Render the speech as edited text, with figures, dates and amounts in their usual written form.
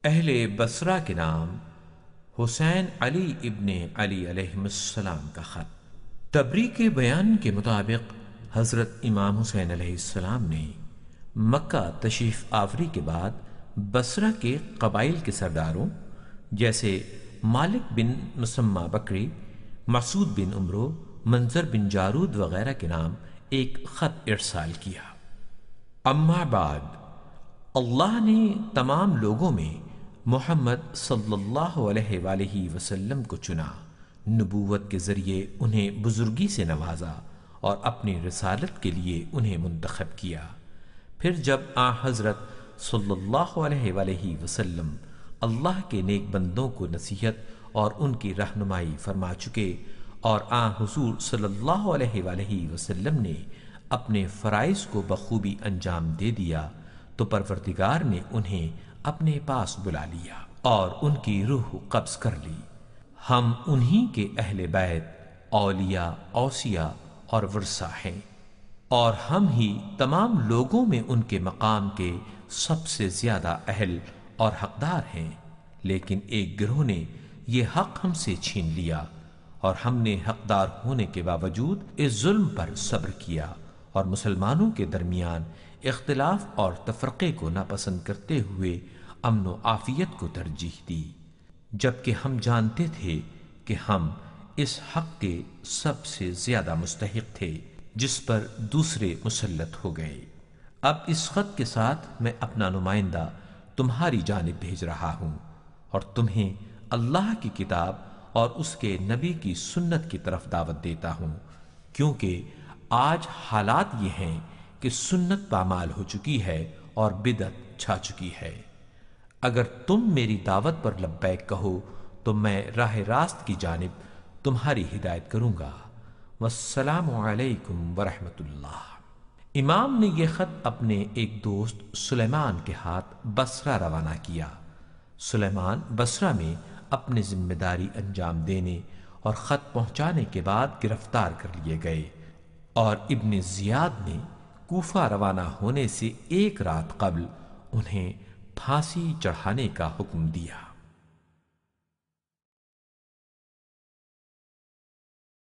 اہل بصرہ کے نام حسین علی ابن علی علیہ السلام کا خط۔ تبری کے بیان کے مطابق حضرت امام حسین علیہ السلام نے مکہ تشریف آوری کے بعد بصرہ کے قبائل کے سرداروں جیسے مالک بن مسمہ بکری، مسعود بن عمرو، منظر بن جارود وغیرہ کے نام ایک خط ارسال کیا۔ اما بعد، اللہ نے تمام لوگوں میں محمد صلی اللہ علیہ وآلہ وسلم کو چنا، نبوت کے ذریعے انہیں بزرگی سے نوازا اور اپنی رسالت کے لیے انہیں منتخب کیا۔ پھر جب حضرت صلی اللہ علیہ وآلہ وسلم اللہ کے نیک بندوں کو نصیحت اور ان کی رہنمائی فرما چکے اور حضور صلی اللہ علیہ وآلہ وسلم نے اپنے فرائض کو بخوبی انجام دے دیا تو پروردگار نے انہیں اپنے پاس بلا لیا اور ان کی روح قبض کر لی۔ ہم انہی کے اہل بیت، اولیاء، اوصیاء اور ورثہ ہیں، اور ہم ہی تمام لوگوں میں ان کے مقام کے سب سے زیادہ اہل اور حقدار ہیں، لیکن ایک گروہ نے یہ حق ہم سے چھین لیا اور ہم نے حقدار ہونے کے باوجود اس ظلم پر صبر کیا اور مسلمانوں کے درمیان اختلاف اور تفرقے کو ناپسند کرتے ہوئے امن و عافیت کو ترجیح دی، جبکہ ہم جانتے تھے کہ ہم اس حق کے سب سے زیادہ مستحق تھے جس پر دوسرے مسلط ہو گئے۔ اب اس خط کے ساتھ میں اپنا نمائندہ تمہاری جانب بھیج رہا ہوں اور تمہیں اللہ کی کتاب اور اس کے نبی کی سنت کی طرف دعوت دیتا ہوں، کیونکہ آج حالات یہ ہیں کہ سنت پامال ہو چکی ہے اور بدعت چھا چکی ہے۔ اگر تم میری دعوت پر لبیک کہو تو میں راہ راست کی جانب تمہاری ہدایت کروں گا۔ والسلام علیکم ورحمۃ اللہ۔ امام نے یہ خط اپنے ایک دوست سلیمان کے ہاتھ بصرہ روانہ کیا۔ سلیمان بصرہ میں اپنی ذمہ داری انجام دینے اور خط پہنچانے کے بعد گرفتار کر لیے گئے اور ابن زیاد نے کوفہ روانہ ہونے سے ایک رات قبل انہیں پھانسی چڑھانے کا حکم دیا۔